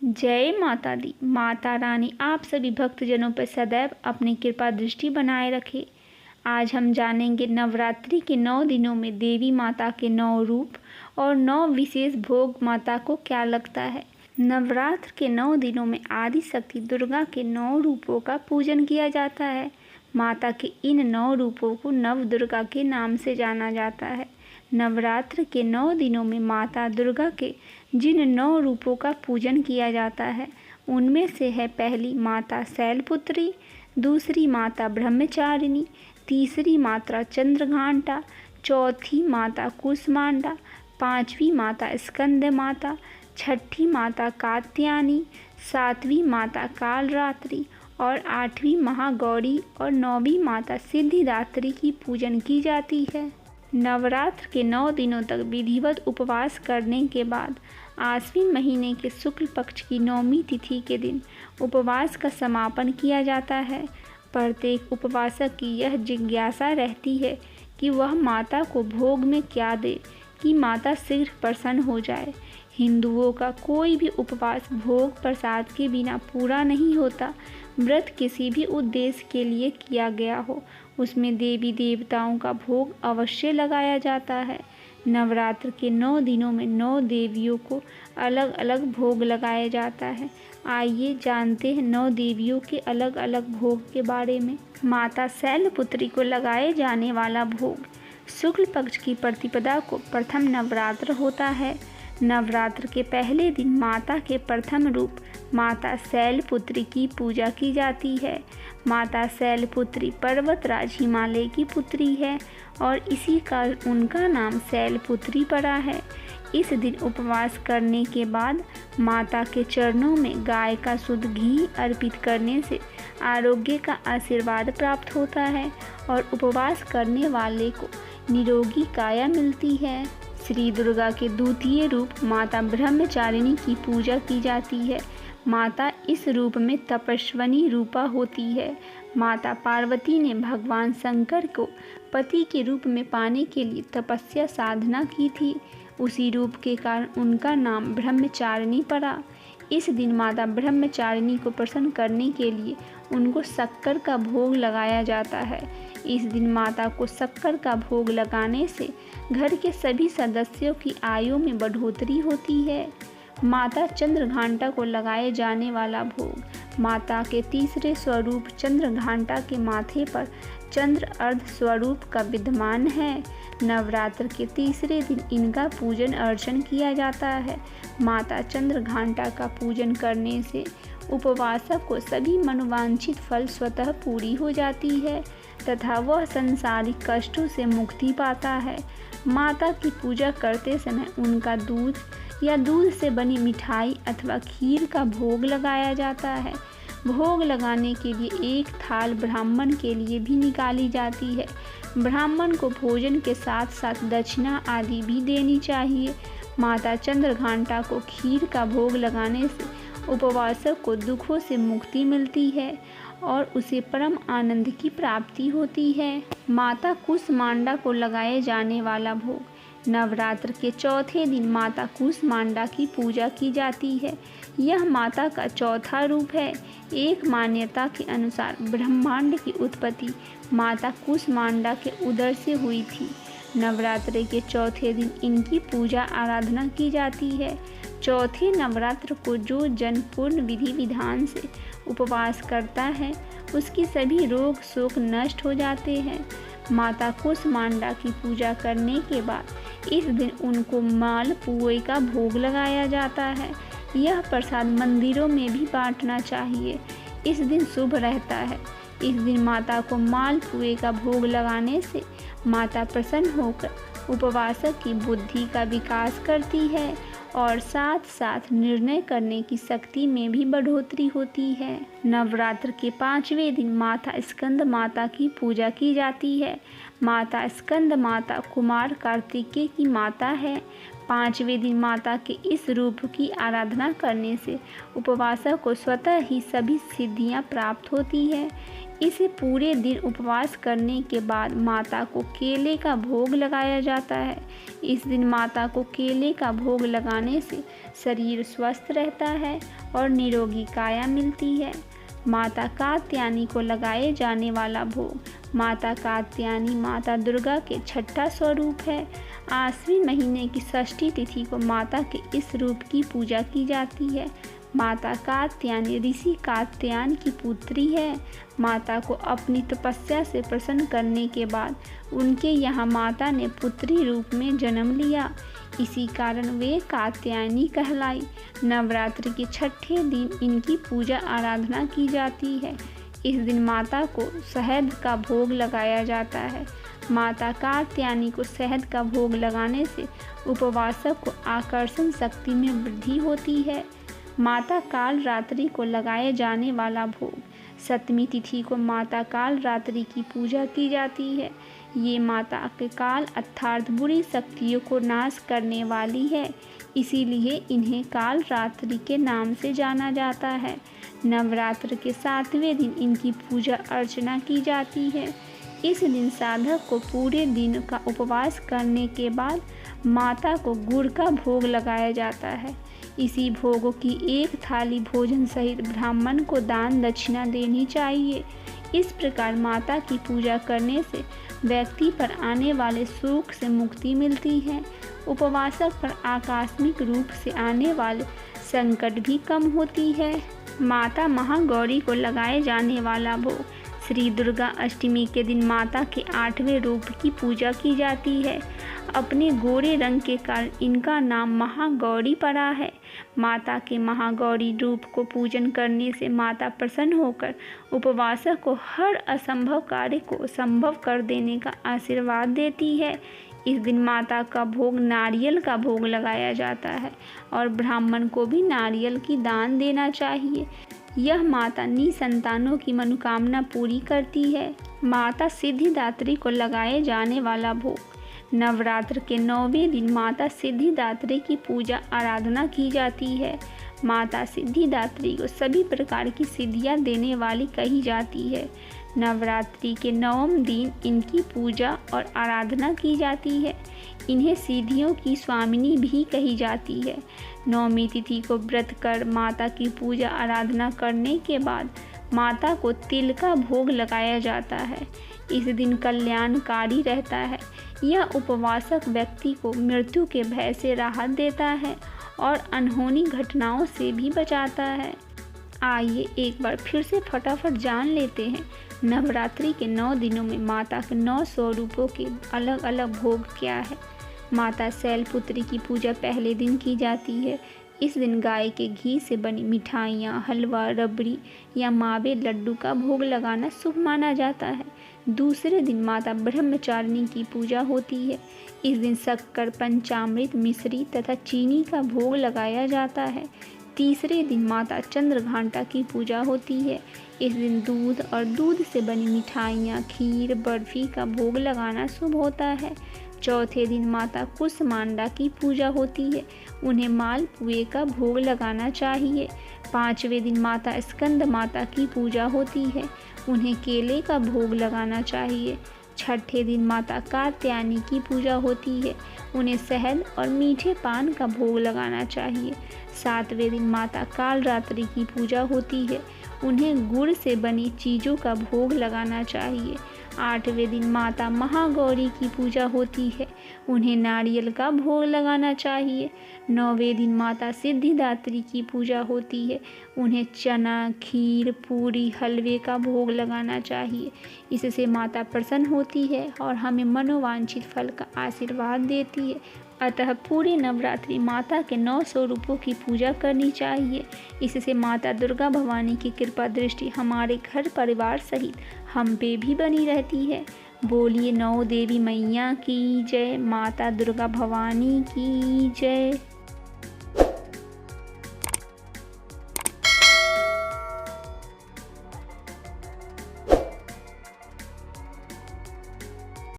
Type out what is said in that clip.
जय माता दी। माता रानी आप सभी भक्तजनों पर सदैव अपनी कृपा दृष्टि बनाए रखे। आज हम जानेंगे नवरात्रि के 9 दिनों में देवी माता के 9 रूप और 9 विशेष भोग माता को क्या लगता है। नवरात्र के 9 दिनों में आदि शक्ति दुर्गा के 9 रूपों का पूजन किया जाता है। माता के इन 9 रूपों को नव दुर्गा के नाम से जाना जाता है। नवरात्र के 9 दिनों में माता दुर्गा के जिन 9 रूपों का पूजन किया जाता है उनमें से है पहली माता शैलपुत्री, दूसरी माता ब्रह्मचारिणी, तीसरी माता चंद्रघंटा, चौथी माता कूष्मांडा, पांचवी माता स्कंद माता, छठी माता कात्यायनी, सातवीं माता कालरात्रि और आठवीं महागौरी और नौवीं माता सिद्धिदात्री की पूजन की जाती है। नवरात्र के 9 दिनों तक विधिवत उपवास करने के बाद आश्विन महीने के शुक्ल पक्ष की 9वीं तिथि के दिन उपवास का समापन किया जाता है। प्रत्येक उपवासक की यह जिज्ञासा रहती है कि वह माता को भोग में क्या दे कि माता शीघ्र प्रसन्न हो जाए। हिंदुओं का कोई भी उपवास भोग प्रसाद के बिना पूरा नहीं होता। व्रत किसी भी उद्देश्य के लिए किया गया हो उसमें देवी देवताओं का भोग अवश्य लगाया जाता है। नवरात्र के 9 दिनों में 9 देवियों को अलग अलग भोग लगाया जाता है। आइए जानते हैं 9 देवियों के अलग अलग भोग के बारे में। माता शैलपुत्री को लगाए जाने वाला भोग शुक्ल पक्ष की प्रतिपदा को प्रथम नवरात्र होता है। नवरात्र के पहले दिन माता के प्रथम रूप माता शैलपुत्री की पूजा की जाती है। माता शैलपुत्री पर्वतराज हिमालय की पुत्री है और इसी का उनका नाम शैलपुत्री पड़ा है। इस दिन उपवास करने के बाद माता के चरणों में गाय का शुद्ध घी अर्पित करने से आरोग्य का आशीर्वाद प्राप्त होता है और उपवास करने वाले को निरोगी काया मिलती है। श्री दुर्गा के द्वितीय रूप माता ब्रह्मचारिणी की पूजा की जाती है। माता इस रूप में तपस्विनी रूपा होती है। माता पार्वती ने भगवान शंकर को पति के रूप में पाने के लिए तपस्या साधना की थी। उसी रूप के कारण उनका नाम ब्रह्मचारिणी पड़ा। इस दिन माता ब्रह्मचारिणी को प्रसन्न करने के लिए उनको शक्कर का भोग लगाया जाता है। इस दिन माता को शक्कर का भोग लगाने से घर के सभी सदस्यों की आयु में बढ़ोतरी होती है। माता चंद्रघंटा को लगाए जाने वाला भोग माता के तीसरे स्वरूप चंद्रघंटा के माथे पर चंद्र अर्ध स्वरूप का विद्यमान है। नवरात्र के तीसरे दिन इनका पूजन अर्चन किया जाता है। माता चंद्रघंटा का पूजन करने से उपवासक को सभी मनोवांछित फल स्वतः पूरी हो जाती है तथा वह संसारिक कष्टों से मुक्ति पाता है। माता की पूजा करते समय उनका दूध या दूध से बनी मिठाई अथवा खीर का भोग लगाया जाता है। भोग लगाने के लिए एक थाल ब्राह्मण के लिए भी निकाली जाती है। ब्राह्मण को भोजन के साथ साथ दक्षिणा आदि भी देनी चाहिए। माता चंद्रघंटा को खीर का भोग लगाने से उपवासक को दुखों से मुक्ति मिलती है और उसे परम आनंद की प्राप्ति होती है। माता कूष्मांडा को लगाए जाने वाला भोग नवरात्र के चौथे दिन माता कूष्मांडा की पूजा की जाती है। यह माता का चौथा रूप है। एक मान्यता के अनुसार ब्रह्मांड की उत्पत्ति माता कूष्मांडा के उदर से हुई थी। नवरात्र के चौथे दिन इनकी पूजा आराधना की जाती है। चौथे नवरात्र को जो जन पूर्ण विधि विधान से उपवास करता है उसकी सभी रोग शोक नष्ट हो जाते हैं। माता कूष्मांडा की पूजा करने के बाद इस दिन उनको मालपुए का भोग लगाया जाता है। यह प्रसाद मंदिरों में भी बांटना चाहिए। इस दिन शुभ रहता है। इस दिन माता को मालपुए का भोग लगाने से माता प्रसन्न होकर उपवासक की बुद्धि का विकास करती है और साथ साथ निर्णय करने की शक्ति में भी बढ़ोतरी होती है। नवरात्र के 5वें दिन माता स्कंद माता की पूजा की जाती है। माता स्कंद माता कुमार कार्तिकेय की माता है। 5वें दिन माता के इस रूप की आराधना करने से उपवासक को स्वतः ही सभी सिद्धियां प्राप्त होती है। इसे पूरे दिन उपवास करने के बाद माता को केले का भोग लगाया जाता है। इस दिन माता को केले का भोग लगाने से शरीर स्वस्थ रहता है और निरोगी काया मिलती है। माता कात्यायनी को लगाए जाने वाला भोग। माता कात्यायनी माता दुर्गा के छठा स्वरूप है। आश्विन महीने की षष्ठी तिथि को माता के इस रूप की पूजा की जाती है। माता कात्यायनी ऋषि कात्यायन की पुत्री है। माता को अपनी तपस्या से प्रसन्न करने के बाद उनके यहाँ माता ने पुत्री रूप में जन्म लिया। इसी कारण वे कात्यायनी कहलाई। नवरात्रि के छठे दिन इनकी पूजा आराधना की जाती है। इस दिन माता को शहद का भोग लगाया जाता है। माता कात्यायनी को शहद का भोग लगाने से उपवासक को आकर्षण शक्ति में वृद्धि होती है। माता काल रात्रि को लगाए जाने वाला भोग। सप्तमी तिथि को माता काल रात्रि की पूजा की जाती है। ये माता के काल अर्थात बुरी शक्तियों को नाश करने वाली है, इसीलिए इन्हें काल रात्रि के नाम से जाना जाता है। नवरात्र के 7वें दिन इनकी पूजा अर्चना की जाती है। इस दिन साधक को पूरे दिन का उपवास करने के बाद माता को गुड़ का भोग लगाया जाता है। इसी भोग की एक थाली भोजन सहित ब्राह्मण को दान दक्षिणा देनी चाहिए। इस प्रकार माता की पूजा करने से व्यक्ति पर आने वाले शोक से मुक्ति मिलती है। उपवासक पर आकस्मिक रूप से आने वाले संकट भी कम होती है। माता महागौरी को लगाए जाने वाला भोग। श्री दुर्गा अष्टमी के दिन माता के 8वें रूप की पूजा की जाती है। अपने गोरे रंग के कारण इनका नाम महागौरी पड़ा है। माता के महागौरी रूप को पूजन करने से माता प्रसन्न होकर उपवासक को हर असंभव कार्य को संभव कर देने का आशीर्वाद देती है। इस दिन माता का भोग नारियल का भोग लगाया जाता है और ब्राह्मण को भी नारियल की दान देना चाहिए। यह माता निसंतानों की मनोकामना पूरी करती है। माता सिद्धिदात्री को लगाए जाने वाला भोग। नवरात्र के 9वें दिन माता सिद्धिदात्री की पूजा आराधना की जाती है। माता सिद्धिदात्री को सभी प्रकार की सिद्धियां देने वाली कही जाती है। नवरात्रि के 9वें दिन इनकी पूजा और आराधना की जाती है। इन्हें सिद्धियों की स्वामिनी भी कही जाती है। 9वीं तिथि को व्रत कर माता की पूजा आराधना करने के बाद माता को तिल का भोग लगाया जाता है। इस दिन कल्याणकारी रहता है। यह उपवासक व्यक्ति को मृत्यु के भय से राहत देता है और अनहोनी घटनाओं से भी बचाता है। आइए एक बार फिर से फटाफट जान लेते हैं नवरात्रि के 9 दिनों में माता के 9 स्वरूपों के अलग अलग भोग क्या है। माता शैलपुत्री की पूजा पहले दिन की जाती है। इस दिन गाय के घी से बनी मिठाइयाँ, हलवा, रबड़ी या मावे लड्डू का भोग लगाना शुभ माना जाता है। दूसरे दिन माता ब्रह्मचारिणी की पूजा होती है। इस दिन शक्कर, पंचामृत, मिश्री तथा चीनी का भोग लगाया जाता है। तीसरे दिन माता चंद्रघंटा की पूजा होती है। इस दिन दूध और दूध से बनी मिठाइयाँ, खीर, बर्फी का भोग लगाना शुभ होता है। चौथे दिन माता कुसमांडा की पूजा होती है। उन्हें मालपुए का भोग लगाना चाहिए। 5वें दिन माता स्कंद माता की पूजा होती है। उन्हें केले का भोग लगाना चाहिए। 6ठे दिन माता कात्यायनी की पूजा होती है। उन्हें शहद और मीठे पान का भोग लगाना चाहिए। 7वें दिन माता कालरात्रि की पूजा होती है। उन्हें गुड़ से बनी चीज़ों का भोग लगाना चाहिए। 8वें दिन माता महागौरी की पूजा होती है। उन्हें नारियल का भोग लगाना चाहिए। 9वें दिन माता सिद्धिदात्री की पूजा होती है। उन्हें चना, खीर, पूरी, हलवे का भोग लगाना चाहिए। इससे माता प्रसन्न होती है और हमें मनोवांछित फल का आशीर्वाद देती है। अतः पूरे नवरात्रि माता के 9 स्वरूपों की पूजा करनी चाहिए। इससे माता दुर्गा भवानी की कृपा दृष्टि हमारे घर परिवार सहित हम पे भी बनी रहती है। बोलिए 9 देवी मैया की जय, माता दुर्गा भवानी की जय।